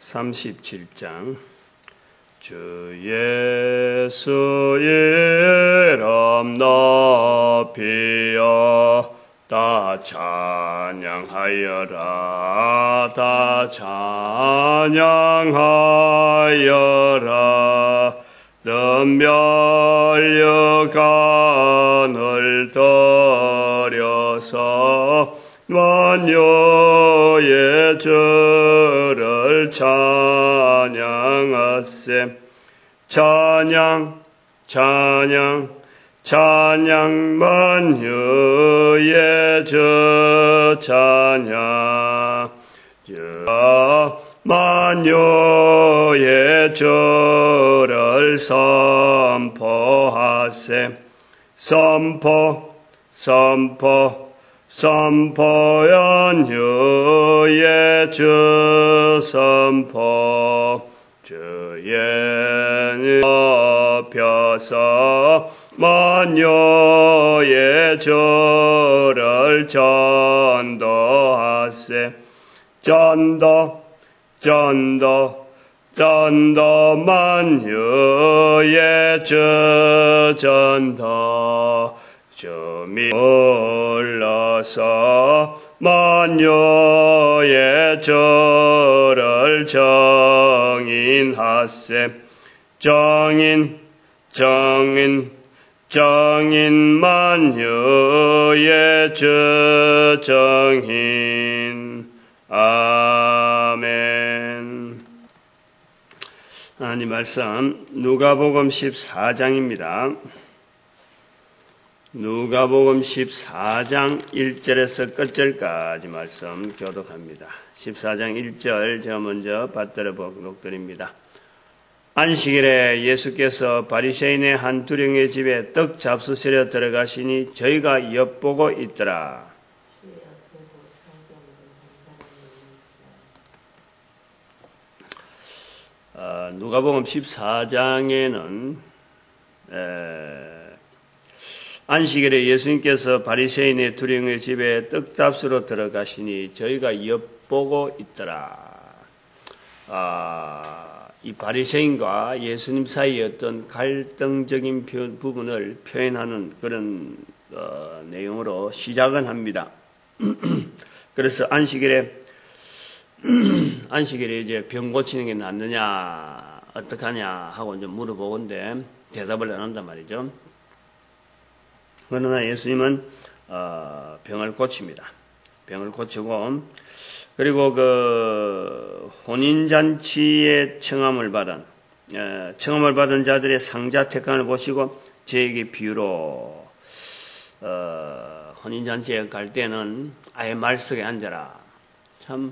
37장 주 예수 이름 높이여 다 찬양하여라 다 찬양하여라 덤멸력간을 떨여서 만유의 주를 찬양하세 찬양 찬양 찬양 만유의 주 찬양 만유의 주를 선포하세 선포 선포연유의 주 선포 주의 높여서 만유의 주를 전도하세 전도 만유의 주 전도 주미 올라서 만유의 주를 정인하세 정인 만유의 주 정인 아멘. 하나님 말씀 누가복음 14장입니다. 누가복음 14장 1절에서 끝절까지 말씀 교독합니다. 14장 1절 제가 먼저 받들어 봉독드립니다. 안식일에 예수께서 바리새인의 한 두령의 집에 떡 잡수시려 들어가시니 저희가 엿보고 있더라. 누가복음 14장에는 안식일에 예수님께서 바리새인의 두령의 집에 떡 잡수러 들어가시니 저희가 엿보고 있더라. 이 바리새인과 예수님 사이의 어떤 갈등적인 부분을 표현하는 그런 내용으로 시작은 합니다. 그래서 안식일에 이제 병 고치는 게 낫느냐, 어떡하냐 하고 이제 물어보건데 대답을 안 한단 말이죠. 그러나 예수님은 병을 고칩니다. 병을 고치고 그리고 그 혼인잔치에 청함을 받은 자들의 상자 택함을 보시고 저에게 비유로 혼인잔치에 갈 때는 아예 말석에 앉아라. 참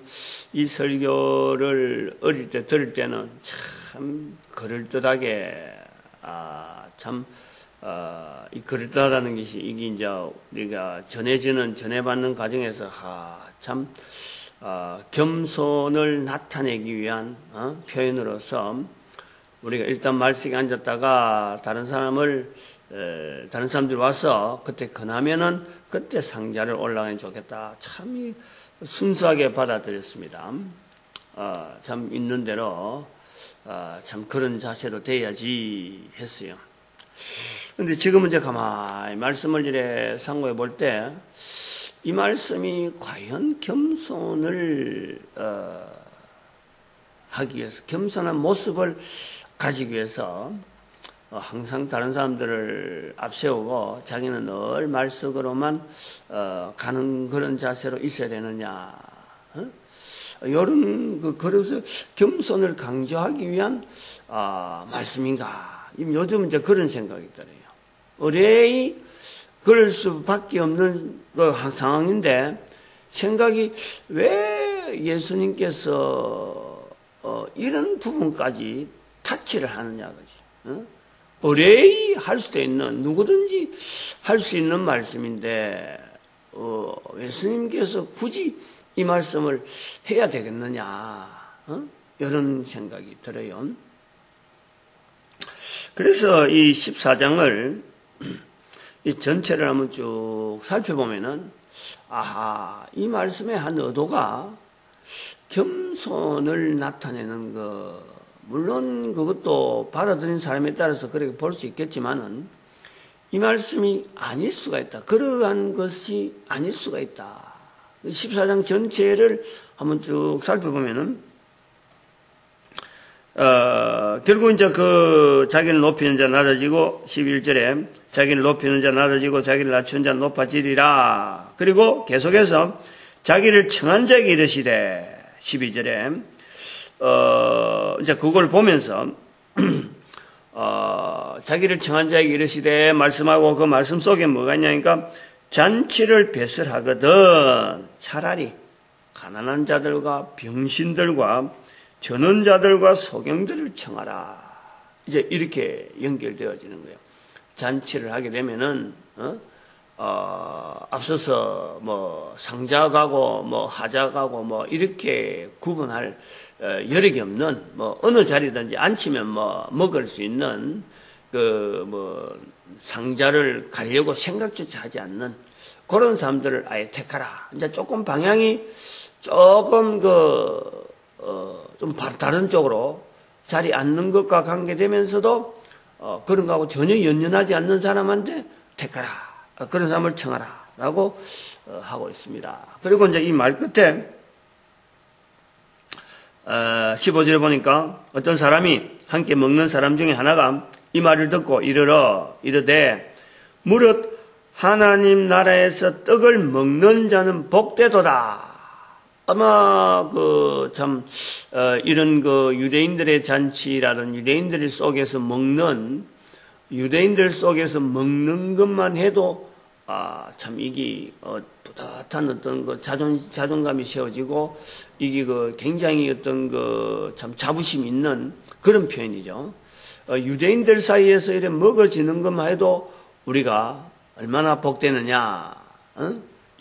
이 설교를 어릴 때 들을 때는 참 그럴듯하게 이 그럴듯하다는 것이 이게 이제 우리가 전해받는 과정에서 겸손을 나타내기 위한 표현으로서 우리가 일단 말석에 앉았다가 다른 사람들이 와서 그때 권하면은 그때 상자를 올라가면 좋겠다. 참 순수하게 받아들였습니다. 참 있는 대로 참 그런 자세로 돼야지 했어요. 근데 지금은 이제 가만히 말씀을 이래 상고해 볼 때 이 말씀이 과연 겸손을 하기 위해서, 겸손한 모습을 가지기 위해서 항상 다른 사람들을 앞세우고 자기는 늘 말석으로만 가는 그런 자세로 있어야 되느냐. 이런 그래서 겸손을 강조하기 위한 말씀인가. 요즘 이제 그런 생각이 들어요. 의뢰이 그럴 수밖에 없는 그 상황인데 생각이 왜 예수님께서 이런 부분까지 타치를 하느냐 그지. 의뢰이 할 수도 있는 누구든지 할 수 있는 말씀인데 예수님께서 굳이 이 말씀을 해야 되겠느냐. 이런 생각이 들어요. 그래서 이 14장을 이 전체를 한번 쭉 살펴보면은, 이 말씀의 한 의도가 겸손을 나타내는 거, 물론 그것도 받아들인 사람에 따라서 그렇게 볼 수 있겠지만은 이 말씀이 아닐 수가 있다. 그러한 것이 아닐 수가 있다. 14장 전체를 한번 쭉 살펴보면은 결국 이제 자기를 높이는 자 낮아지고 11절에 자기를 높이는 자 낮아지고 자기를 낮추는 자 높아지리라. 그리고 계속해서 자기를 청한 자에게 이르시되 12절에 이제 그걸 보면서 자기를 청한 자에게 이르시되 말씀하고 그 말씀 속에 뭐가 있냐니까 잔치를 배설하거든 차라리 가난한 자들과 병신들과 전원자들과 소경들을 청하라. 이제 이렇게 연결되어지는 거예요. 잔치를 하게 되면은 앞서서 뭐 상자가고 뭐 하자가고 뭐 이렇게 구분할 여력이 없는 뭐 어느 자리든지 앉히면 뭐 먹을 수 있는 뭐 상자를 가려고 생각조차 하지 않는 그런 사람들을 아예 택하라. 이제 조금 방향이 조금 좀 다른 쪽으로 자리 앉는 것과 관계되면서도 그런 거하고 전혀 연연하지 않는 사람한테 택하라. 그런 사람을 청하라. 라고 하고 있습니다. 그리고 이제 이 말 끝에 15절에 보니까 어떤 사람이 함께 먹는 사람 중에 하나가 이 말을 듣고 이르되 무릇 하나님 나라에서 떡을 먹는 자는 복되도다. 아마 이런 유대인들의 잔치라든 유대인들 속에서 먹는 것만 해도 참 이게 뿌듯한 어떤 자존감이 세워지고 이게 굉장히 어떤 참 자부심 있는 그런 표현이죠. 유대인들 사이에서 이렇게 먹어지는 것만 해도 우리가 얼마나 복되느냐.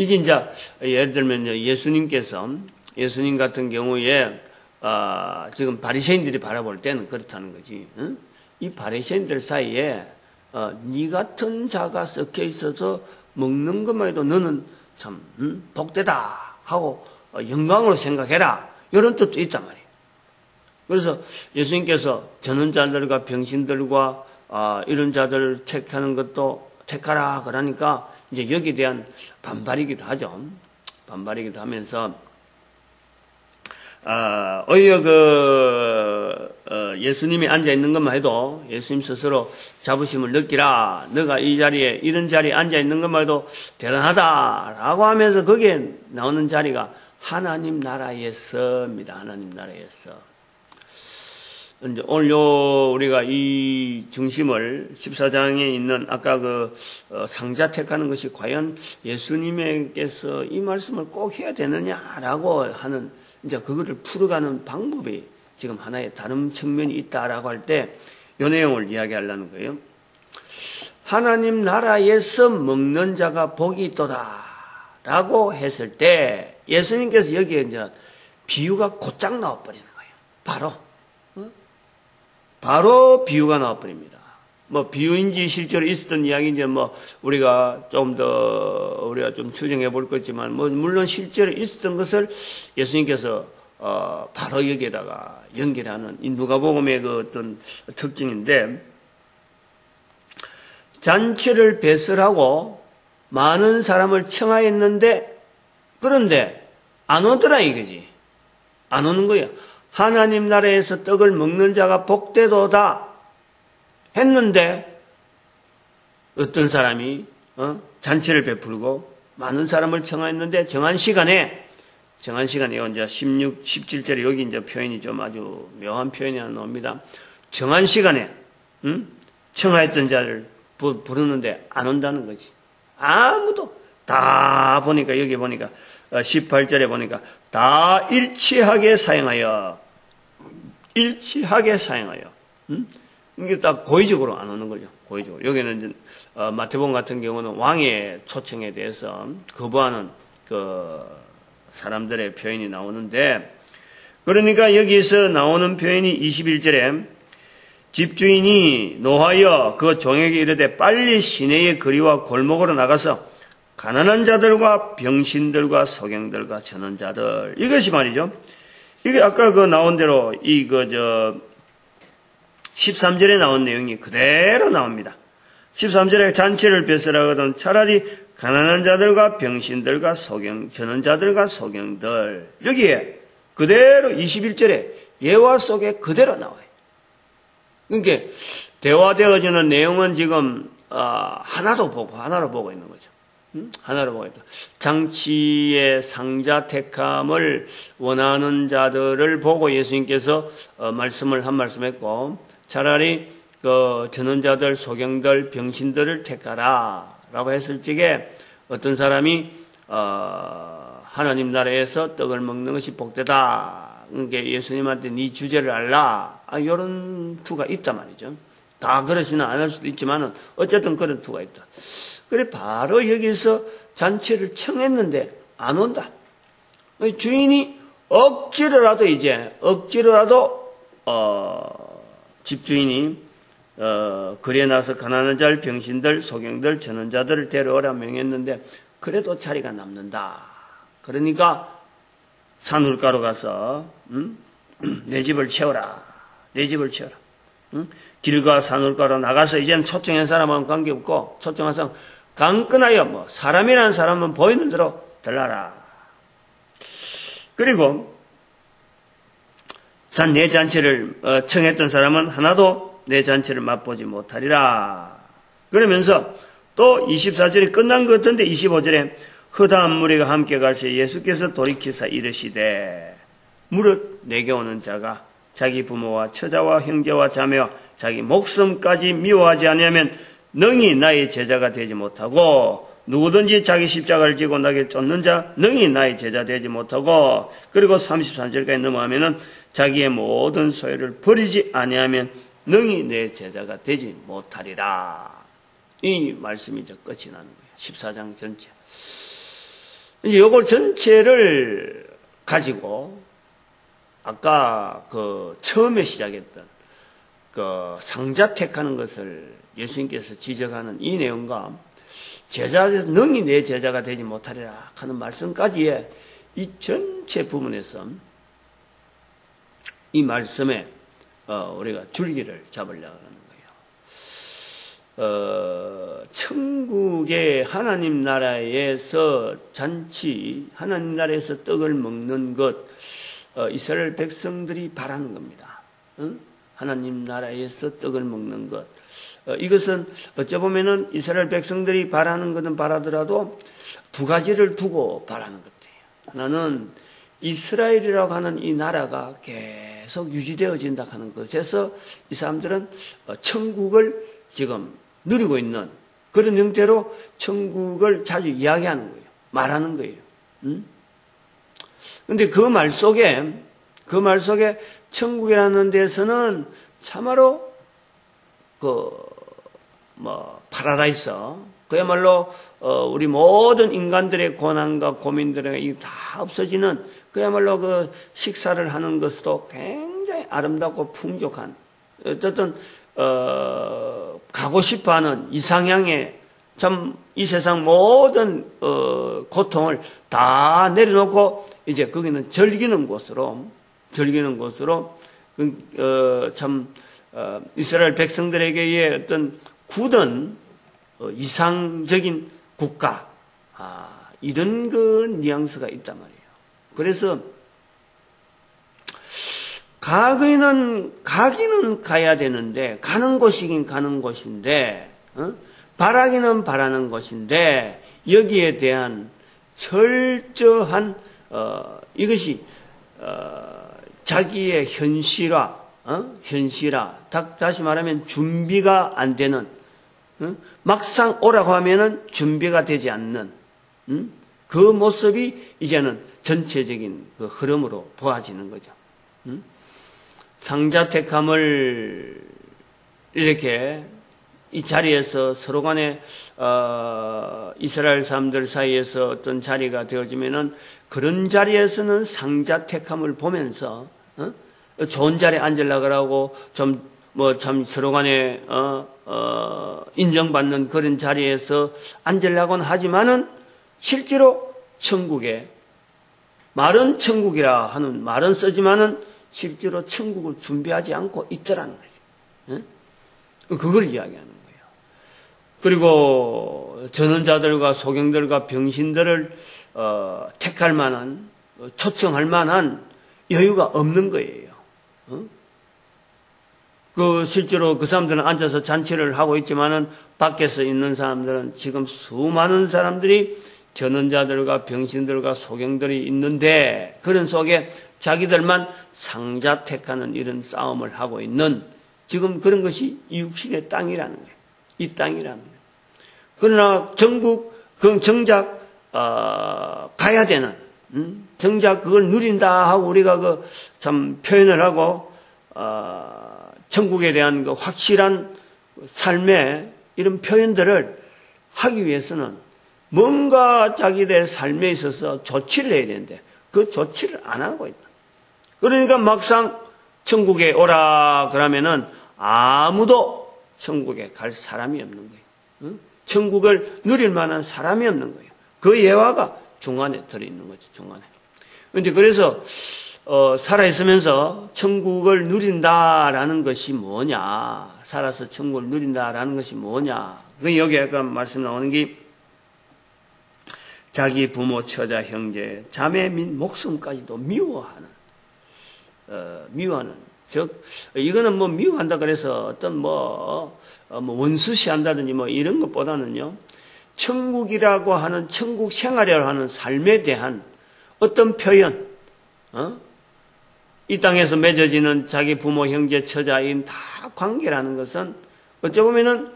이게 이제 예를 들면 예수님 같은 경우에 지금 바리새인들이 바라볼 때는 그렇다는 거지. 이 바리새인들 사이에 네 같은 자가 섞여 있어서 먹는 것만 해도 너는 참 복되다 하고 영광으로 생각해라. 이런 뜻도 있단 말이에요. 그래서 예수님께서 전원자들과 병신들과 이런 자들을 택하는 것도 택하라 그러니까 이제 여기에 대한 반발이기도 하죠. 반발이기도 하면서 오히려 예수님이 앉아 있는 것만 해도 예수님 스스로 자부심을 느끼라. 너가 이런 자리에 앉아 있는 것만 해도 대단하다라고 하면서 거기에 나오는 자리가 하나님 나라에서입니다. 하나님 나라에서. 이제 오늘 우리가 이 중심을 14장에 있는 아까 상자 택하는 것이 과연 예수님께서 이 말씀을 꼭 해야 되느냐라고 하는 이제 그거를 풀어가는 방법이 지금 하나의 다른 측면이 있다라고 할 때 이 내용을 이야기하려는 거예요. 하나님 나라에서 먹는 자가 복이 있도다라고 했을 때 예수님께서 여기에 이제 비유가 곧장 나와버리는 거예요. 바로 비유가 나와버립니다. 뭐 비유인지 실제로 있었던 이야기인지 뭐 우리가 좀 추정해 볼 거지만 뭐 물론 실제로 있었던 것을 예수님께서 바로 여기에다가 연결하는 이 누가복음의 어떤 특징인데 잔치를 배설하고 많은 사람을 청하였는데 그런데 안 오더라 이거지. 안 오는 거예요. 하나님 나라에서 떡을 먹는 자가 복되도다 했는데 어떤 사람이 잔치를 베풀고 많은 사람을 청하였는데 정한 시간에 이제 16, 17절에 여기 이제 표현이 좀 아주 묘한 표현이 하나 나옵니다. 정한 시간에 청하였던 자를 부르는데 안 온다는 거지. 아무도 다 보니까 여기 보니까 18절에 보니까 다 일치하게 사용하여 이게 딱 고의적으로 안 오는 거죠. 고의적으로. 여기는 이제 마태복음 같은 경우는 왕의 초청에 대해서 거부하는 사람들의 표현이 나오는데 그러니까 여기서 나오는 표현이 21절에 집주인이 노하여 그 종에게 이르되 빨리 시내의 거리와 골목으로 나가서 가난한 자들과 병신들과 소경들과 전원자들 이것이 말이죠. 이게 아까 그 나온 대로 13절에 나온 내용이 그대로 나옵니다. 13절에 잔치를 벼슬하거든 차라리 가난한 자들과 병신들과 저는 자들과 소경들. 여기에 그대로 21절에 예화 속에 그대로 나와요. 그러니까 대화되어지는 내용은 지금 하나로 보고 있는 거죠. 하나로 보고 있다. 장치의 상자 택함을 원하는 자들을 보고 예수님께서 말씀을 한 말씀했고, 차라리 저는 자들, 소경들, 병신들을 택하라 라고 했을 적에 어떤 사람이 하나님 나라에서 떡을 먹는 것이 복되다. 그러니까 예수님한테 네 주제를 알라. 이런 투가 있단 말이죠. 다 그러지는 않을 수도 있지만은 어쨌든 그런 투가 있다. 그래 바로 여기서 잔치를 청했는데 안 온다. 주인이 억지로라도 집주인이 거리에 나서 가난한 자, 병신들, 소경들, 전원자들을 데려오라 명했는데 그래도 자리가 남는다. 그러니까 산울가로 가서 내 집을 채워라. 길과 산울가로 나가서 이제는 초청한 사람은 관계없고 초청한 사람 강끈하여 사람이라는 사람은 보이는 대로 들라라. 그리고 내 잔치를 청했던 사람은 하나도 내 잔치를 맛보지 못하리라. 그러면서 또 24절이 끝난 것 같은데 25절에 허다한 무리가 함께 갈새 예수께서 돌이키사 이르시되 무릇 내게 오는 자가 자기 부모와 처자와 형제와 자매와 자기 목숨까지 미워하지 아니하면 능히 나의 제자가 되지 못하고 누구든지 자기 십자가를 지고 나를 쫓는 자 능히 나의 제자 되지 못하고 그리고 33절까지 넘어가면은 자기의 모든 소유를 버리지 아니하면 능히 내 제자가 되지 못하리라. 이 말씀이 이제 끝이 나는 거예요. 14장 전체. 이제 이걸 전체를 가지고 아까 처음에 시작했던 상자 택하는 것을 예수님께서 지적하는 이 내용과 제자에서 능히 내 제자가 되지 못하리라 하는 말씀까지의 이 전체 부분에서 이 말씀에 우리가 줄기를 잡으려고 하는 거예요. 천국의 하나님 나라에서 잔치, 하나님 나라에서 떡을 먹는 것, 이스라엘 백성들이 바라는 겁니다. 하나님 나라에서 떡을 먹는 것. 이것은 어찌 보면은 이스라엘 백성들이 바라는 것은 바라더라도 두 가지를 두고 바라는 것이에요. 하나는 이스라엘이라고 하는 이 나라가 계속 유지되어진다 하는 것에서 이 사람들은 천국을 지금 누리고 있는 그런 형태로 천국을 자주 이야기하는 거예요. 말하는 거예요. 근데 그 말 속에 천국이라는 데서는 참으로 파라다이스, 그야말로 우리 모든 인간들의 고난과 고민들이 다 없어지는 그야말로 그 식사를 하는 것도 굉장히 아름답고 풍족한 어쨌든 가고 싶어하는 이상향의 참 이 세상 모든 고통을 다 내려놓고 이제 거기는 즐기는 곳으로 이스라엘 백성들에게의 어떤 굳은 이상적인 국가 이런 그 뉘앙스가 있단 말이에요. 그래서 가기는 가야 되는데 가는 곳이긴 가는 곳인데 바라기는 바라는 것인데 여기에 대한 철저한 이것이 자기의 현실화, 다시 말하면 준비가 안 되는, 막상 오라고 하면은 준비가 되지 않는, 그 모습이 이제는 전체적인 그 흐름으로 보아지는 거죠. 상자 택함을 이렇게 이 자리에서 서로 간에 이스라엘 사람들 사이에서 어떤 자리가 되어지면은 그런 자리에서는 상자 택함을 보면서 좋은 자리에 앉으려고 하고 참 서로 간에 인정받는 그런 자리에서 앉으려고는 하지만은 실제로 천국에 말은 천국이라 하는 말은 쓰지만은 실제로 천국을 준비하지 않고 있더라는 거죠. 그걸 이야기하는 거예요. 그리고 전원자들과 소경들과 병신들을 택할 만한, 초청할 만한 여유가 없는 거예요. 실제로 그 사람들은 앉아서 잔치를 하고 있지만은 밖에서 있는 사람들은 지금 수많은 사람들이 전원자들과 병신들과 소경들이 있는데 그런 속에 자기들만 상자 택하는 이런 싸움을 하고 있는 지금 그런 것이 육신의 땅이라는 거예요. 이 땅이라는 거예요. 그러나 정작 가야 되는, 정작 그걸 누린다 하고 우리가 참 표현을 하고 천국에 대한 그 확실한 삶의 이런 표현들을 하기 위해서는 뭔가 자기들의 삶에 있어서 조치를 해야 되는데 그 조치를 안 하고 있다. 그러니까 막상 천국에 오라 그러면은 아무도 천국에 갈 사람이 없는 거예요. 천국을 누릴 만한 사람이 없는 거예요. 그 예화가 중간에 들어있는 거죠. 중간에. 근데 그래서 살아있으면서 천국을 누린다라는 것이 뭐냐? 살아서 천국을 누린다라는 것이 뭐냐? 여기 아까 말씀 나오는 게 자기 부모, 처자, 형제, 자매 및 목숨까지도 미워하는, 즉 이거는 뭐 미워한다 그래서 어떤 원수시한다든지 이런 것보다는요, 천국이라고 하는 천국 생활이라고 하는 삶에 대한 어떤 표현, 이 땅에서 맺어지는 자기 부모, 형제, 처자인 다 관계라는 것은 어찌 보면은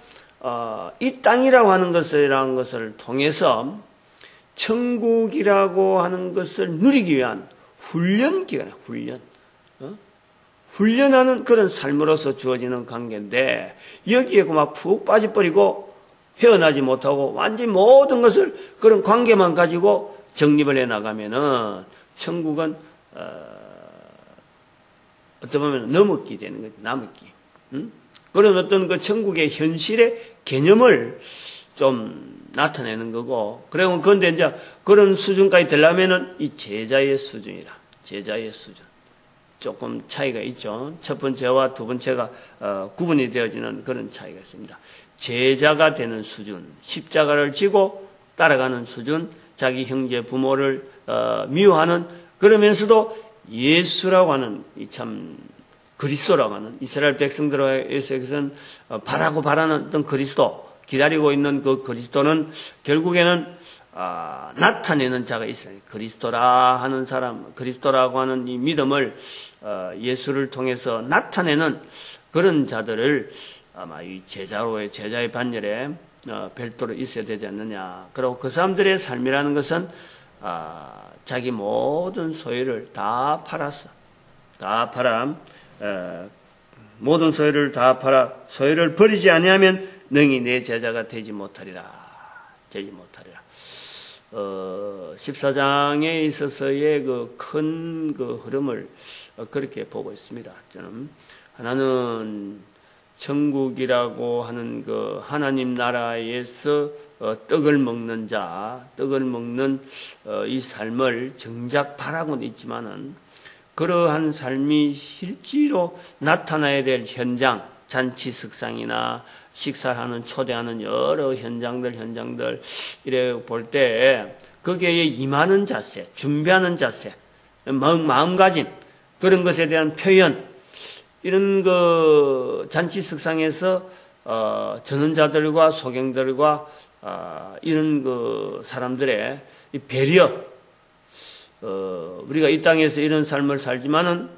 이 땅이라고 하는 것을 통해서 천국이라고 하는 것을 누리기 위한 훈련 기간이야, 훈련하는 그런 삶으로서 주어지는 관계인데 여기에 막 푹 빠져버리고 헤어나지 못하고 완전히 모든 것을 그런 관계만 가지고 정립을 해나가면은 천국은 어떻게 보면 넘어기 되는 거죠. 남기. 그런 어떤 그 천국의 현실의 개념을 좀 나타내는 거고, 그런데 이제 그런 수준까지 되려면은 이 제자의 수준이다. 제자의 수준. 조금 차이가 있죠. 첫 번째와 두 번째가 구분이 되어지는 그런 차이가 있습니다. 제자가 되는 수준, 십자가를 지고 따라가는 수준, 자기 형제 부모를 미워하는, 그러면서도 예수라고 하는 참 그리스도라고 하는 이스라엘 백성들에게서는 바라는 어떤 그리스도, 기다리고 있는 그 그리스도는 결국에는 나타내는 자가 있어요. 그리스도라 하는 사람, 그리스도라고 하는 이 믿음을 예수를 통해서 나타내는 그런 자들을 아마 이 제자의 반열에 별도로 있어야 되지 않느냐. 그리고 그 사람들의 삶이라는 것은 자기 모든 소유를 다 팔았어. 모든 소유를 다 팔아 소유를 버리지 아니하면 능히 내 제자가 되지 못하리라. 14장에 있어서의 그 큰 흐름을 그렇게 보고 있습니다. 저는 하나는 천국이라고 하는 그 하나님 나라에서 떡을 먹는 이 삶을 정작 바라고는 있지만은 그러한 삶이 실제로 나타나야 될 현장, 잔치 석상이나 식사하는 초대하는 여러 현장들 이래 볼 때 거기에 임하는 자세, 준비하는 자세, 마음가짐 그런 것에 대한 표현, 이런 그 잔치 석상에서 전원자들과 소경들과 이런 그 사람들의 이 배려, 우리가 이 땅에서 이런 삶을 살지만은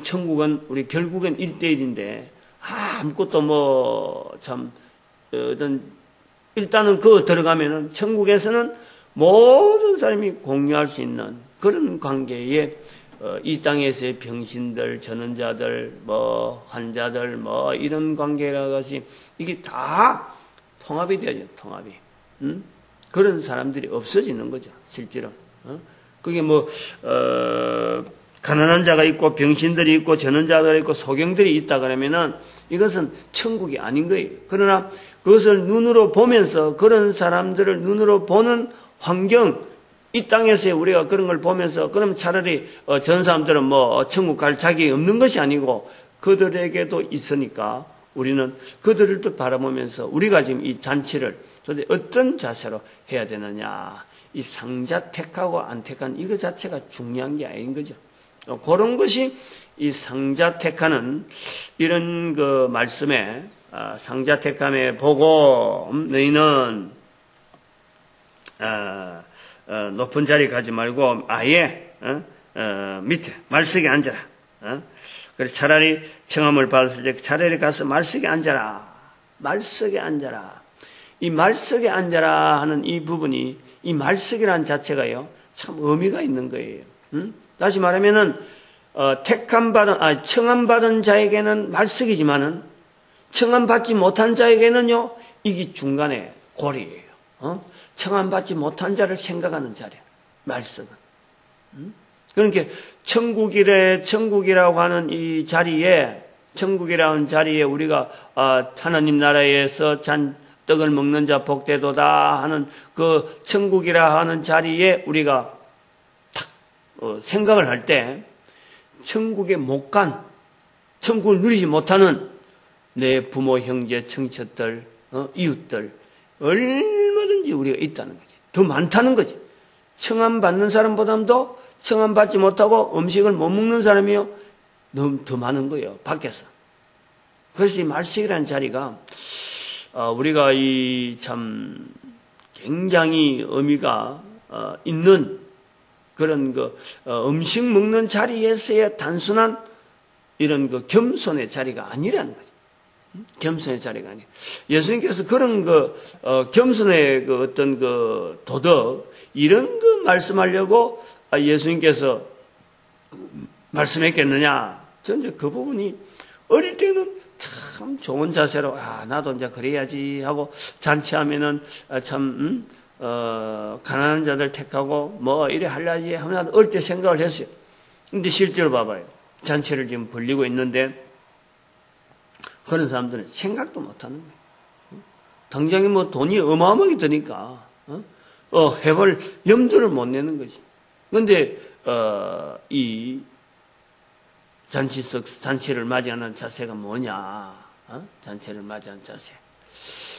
천국은 우리 결국엔 1대1인데 아무것도 일단은 들어가면은 천국에서는 모든 사람이 공유할 수 있는 그런 관계에 이 땅에서의 병신들, 전원자들, 환자들, 이런 관계라 것이 이게 다 통합이 되죠, 통합이. 그런 사람들이 없어지는 거죠, 실제로. 그게 가난한 자가 있고, 병신들이 있고, 전원자들이 있고, 소경들이 있다 그러면은 이것은 천국이 아닌 거예요. 그러나 그것을 눈으로 보면서 그런 사람들을 눈으로 보는 환경, 이 땅에서 우리가 그런 걸 보면서 그럼 차라리 전 사람들은 뭐 천국 갈 자격이 없는 것이 아니고 그들에게도 있으니까 우리는 그들을 또 바라보면서 우리가 지금 이 잔치를 도대체 어떤 자세로 해야 되느냐. 이 상자 택하고 안 택한 이거 자체가 중요한 게 아닌 거죠. 그런 것이 이 상자 택하는 이런 그 말씀에 상자 택함에 보고 너희는 높은 자리 가지 말고 아예 밑에 말석에 앉아라. 그래서 차라리 청함을 받았을 때 차라리 가서 말석에 앉아라. 말석에 앉아라. 이 말석에 앉아라 하는 이 부분이 이 말석이라는 자체가요 참 의미가 있는 거예요. 다시 말하면은 청함받은 자에게는 말석이지만은 청함받지 못한 자에게는요 이게 중간에 고리예요. 청함받지 못한 자를 생각하는 자리야. 말석은. 그러니까 천국이라고 하는 이 자리에 천국이라는 자리에 우리가 하나님 나라에서 떡을 먹는 자 복되도다 하는 그 천국이라 하는 자리에 우리가 탁 생각을 할 때 천국에 못 간 천국을 누리지 못하는 내 부모 형제 청첩들 이웃들 얼마든지 우리가 있다는 거지. 더 많다는 거지. 청함 받는 사람보다도 청함 받지 못하고 음식을 못 먹는 사람이요 너무 더 많은 거예요. 밖에서. 그래서 이 말석이라는 자리가 우리가 이 참 굉장히 의미가 있는 그런 그 음식 먹는 자리에서의 단순한 이런 그 겸손의 자리가 아니라는 거죠. 겸손의 자리가 아니에요. 예수님께서 그런 그 겸손의 그 어떤 그 도덕 이런 거 말씀하려고 예수님께서 말씀했겠느냐? 저는 그 부분이 어릴 때는 참 좋은 자세로 나도 이제 그래야지 하고 잔치하면은 참 가난한 자들 택하고 뭐 이래 하려지 하면 어릴 때 생각을 했어요. 근데 실제로 봐봐요. 잔치를 지금 벌리고 있는데 그런 사람들은 생각도 못하는 거예요. 당장에 뭐 돈이 어마어마하게 드니까 해볼 염두를 못 내는 거지. 근데 이 잔치를 맞이하는 자세가 뭐냐? 잔치를 맞이하는 자세.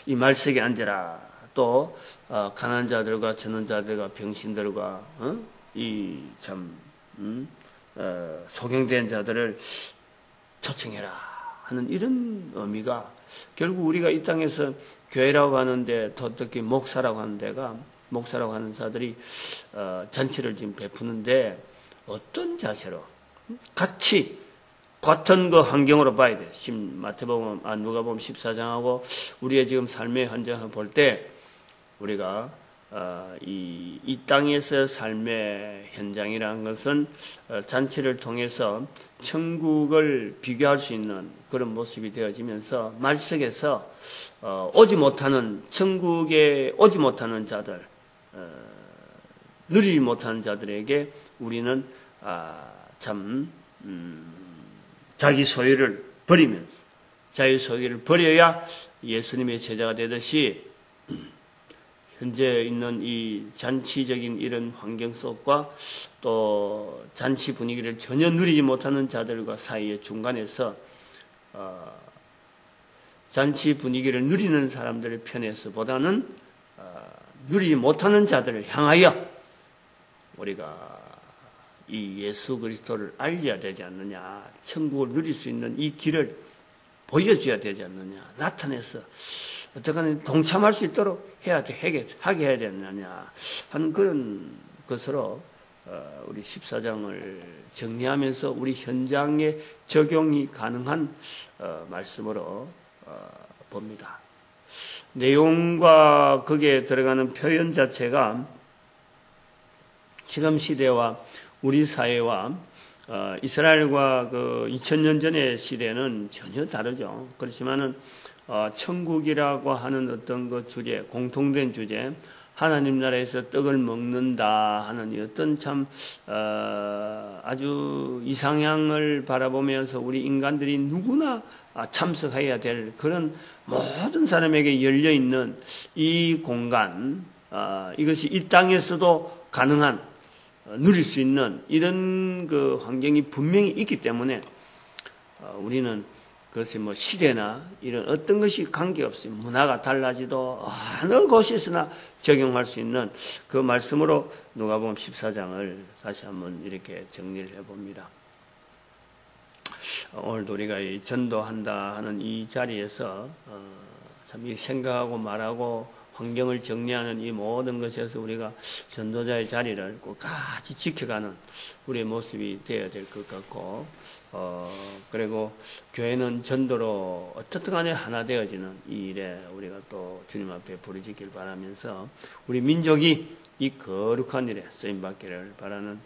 이 말석에 앉아라. 또 가난한 자들과 전원 자들과 병신들과 이 참 소경된 자들을 초청해라 하는 이런 의미가 결국 우리가 이 땅에서 교회라고 하는데 특히 목사라고 하는 데가 목사라고 하는 자들이 잔치를 지금 베푸는데 어떤 자세로 같이 같은 그 환경으로 봐야 돼. 마태복음, 누가복음 14장하고 우리의 지금 삶의 현장을 볼 때 우리가 이 땅에서 삶의 현장이라는 것은 잔치를 통해서 천국을 비교할 수 있는 그런 모습이 되어지면서 말석에서 오지 못하는 천국에 오지 못하는 자들 누리지 못하는 자들에게 우리는 참 자기 소유를 버리면서 자기 소유를 버려야 예수님의 제자가 되듯이 현재 있는 이 잔치적인 이런 환경 속과 또 잔치 분위기를 전혀 누리지 못하는 자들과 사이의 중간에서 잔치 분위기를 누리는 사람들의 편에서보다는 누리지 못하는 자들을 향하여 우리가 이 예수 그리스도를 알려야 되지 않느냐, 천국을 누릴 수 있는 이 길을 보여줘야 되지 않느냐, 나타내서 어떻게든 동참할 수 있도록 하게 해야 되느냐 하는 그런 것으로 우리 14장을 정리하면서 우리 현장에 적용이 가능한 말씀으로 봅니다. 내용과 거기에 들어가는 표현 자체가 지금 시대와 우리 사회와 이스라엘과 그 2000년 전의 시대는 전혀 다르죠. 그렇지만은 천국이라고 하는 어떤 그 주제, 공통된 주제, 하나님 나라에서 떡을 먹는다 하는 어떤 참 아주 이상향을 바라보면서 우리 인간들이 누구나 참석해야 될 그런 모든 사람에게 열려 있는 이 공간, 이것이 이 땅에서도 가능한 누릴 수 있는 이런 그 환경이 분명히 있기 때문에 우리는 그것이 뭐 시대나 이런 어떤 것이 관계없이 문화가 달라지도 어느 곳에서나 적용할 수 있는 그 말씀으로 누가복음 14장을 다시 한번 이렇게 정리를 해봅니다. 오늘도 우리가 이 전도한다 하는 이 자리에서 참 이 생각하고 말하고 환경을 정리하는 이 모든 것에서 우리가 전도자의 자리를 꼭 같이 지켜가는 우리의 모습이 되어야 될 것 같고, 그리고 교회는 전도로 어떻든 간에 하나 되어지는 이 일에 우리가 또 주님 앞에 부르짖길 바라면서 우리 민족이 이 거룩한 일에 쓰임받기를 바라는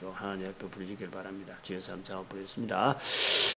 또 하나님 앞에 부르짖길 바랍니다. 주의 삼 장을 부르겠습니다.